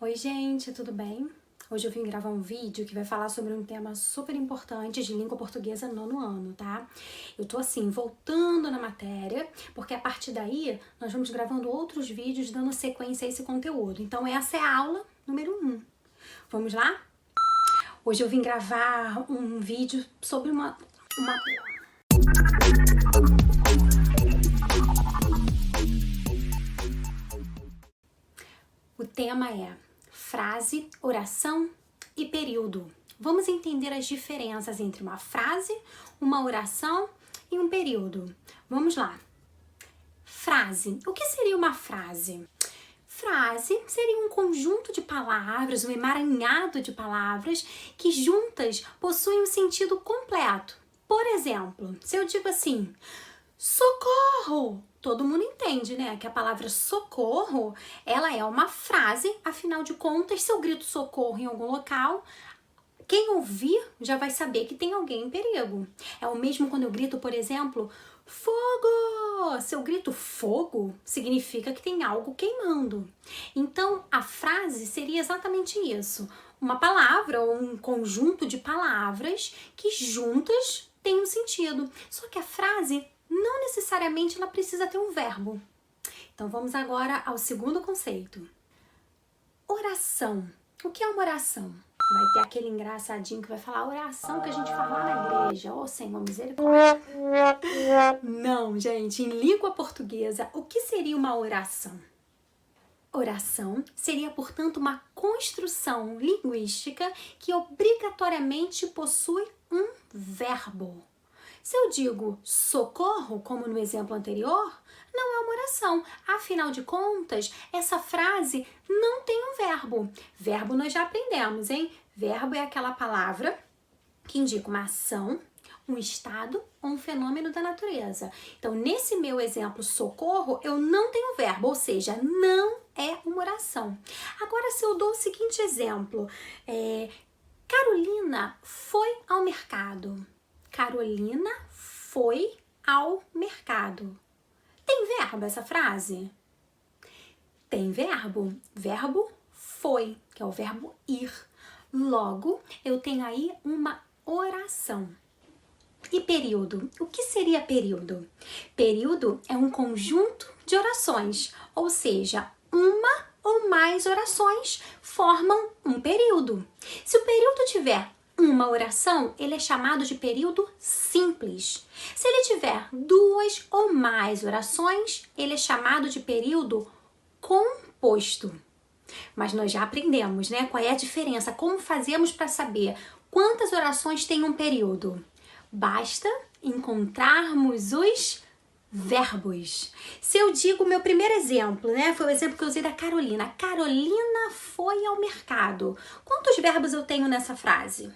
Oi gente, tudo bem? Hoje eu vim gravar um vídeo que vai falar sobre um tema super importante de língua portuguesa nono ano, tá? Eu tô assim, voltando na matéria, porque a partir daí nós vamos gravando outros vídeos dando sequência a esse conteúdo. Então essa é a aula número 1. Vamos lá? Hoje eu vim gravar um vídeo sobre O tema é frase, oração e período. Vamos entender as diferenças entre uma frase, uma oração e um período. Vamos lá. Frase. O que seria uma frase? Frase seria um conjunto de palavras, um emaranhado de palavras que juntas possuem um sentido completo. Por exemplo, se eu digo assim, socorro! Todo mundo entende, né? Que a palavra socorro, ela é uma frase, afinal de contas, se eu grito socorro em algum local, quem ouvir já vai saber que tem alguém em perigo. É o mesmo quando eu grito, por exemplo, fogo! Se eu grito fogo, significa que tem algo queimando. Então, a frase seria exatamente isso. Uma palavra ou um conjunto de palavras que juntas têm um sentido. Só que a frase não necessariamente ela precisa ter um verbo. Então vamos agora ao segundo conceito. Oração. O que é uma oração? Vai ter aquele engraçadinho que vai falar oração que a gente fala lá na igreja. Ô Senhor, misericórdia. Não, gente. Em língua portuguesa, o que seria uma oração? Oração seria, portanto, uma construção linguística que obrigatoriamente possui um verbo. Se eu digo socorro, como no exemplo anterior, não é uma oração. Afinal de contas, essa frase não tem um verbo. Verbo nós já aprendemos, hein? Verbo é aquela palavra que indica uma ação, um estado ou um fenômeno da natureza. Então, nesse meu exemplo, socorro, eu não tenho verbo, ou seja, não é uma oração. Agora, se eu dou o seguinte exemplo, Carolina foi ao mercado. Carolina foi ao mercado. Tem verbo essa frase? Tem verbo. Verbo foi, que é o verbo ir. Logo, eu tenho aí uma oração. E período? O que seria período? Período é um conjunto de orações, ou seja, uma ou mais orações formam um período. Se o período tiver uma oração, ele é chamado de período simples. Se ele tiver duas ou mais orações, ele é chamado de período composto. Mas nós já aprendemos, né? Qual é a diferença? Como fazemos para saber quantas orações tem um período? Basta encontrarmos os verbos. Se eu digo meu primeiro exemplo, né? Foi o exemplo que eu usei da Carolina. Carolina foi ao mercado. Quantos verbos eu tenho nessa frase?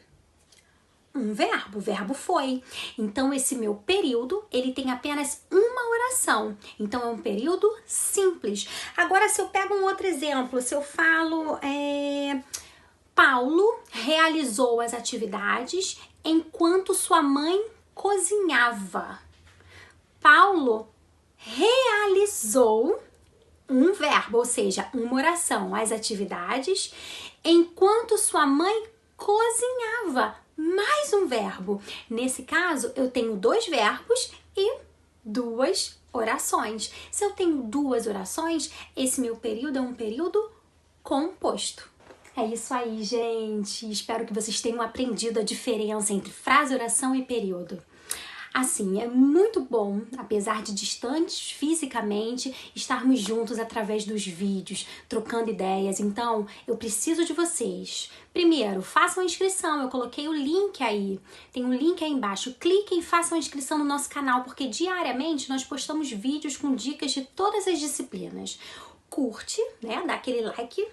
Um verbo, o verbo foi. Então, esse meu período, ele tem apenas uma oração. Então, é um período simples. Agora, se eu pego um outro exemplo, se eu falo... Paulo realizou as atividades enquanto sua mãe cozinhava. Paulo realizou um verbo, ou seja, uma oração, as atividades enquanto sua mãe cozinhava. Mais um verbo. Nesse caso, eu tenho dois verbos e duas orações. Se eu tenho duas orações, esse meu período é um período composto. É isso aí, gente. Espero que vocês tenham aprendido a diferença entre frase, oração e período. Assim, é muito bom, apesar de distantes fisicamente, estarmos juntos através dos vídeos, trocando ideias. Então, eu preciso de vocês. Primeiro, façam a inscrição, eu coloquei o link aí. Tem um link aí embaixo. Cliquem e façam a inscrição no nosso canal, porque diariamente nós postamos vídeos com dicas de todas as disciplinas. Curte, né? Dá aquele like.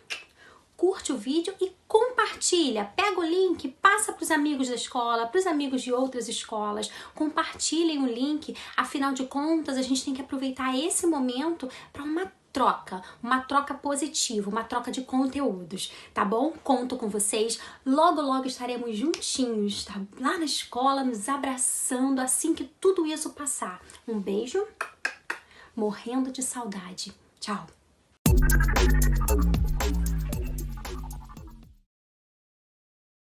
Curte o vídeo e compartilha. Pega o link, passa para os amigos da escola, para os amigos de outras escolas. Compartilhem o link. Afinal de contas, a gente tem que aproveitar esse momento para uma troca positiva, uma troca de conteúdos, tá bom? Conto com vocês. Logo, logo estaremos juntinhos, tá? Lá na escola, nos abraçando assim que tudo isso passar. Um beijo, morrendo de saudade. Tchau!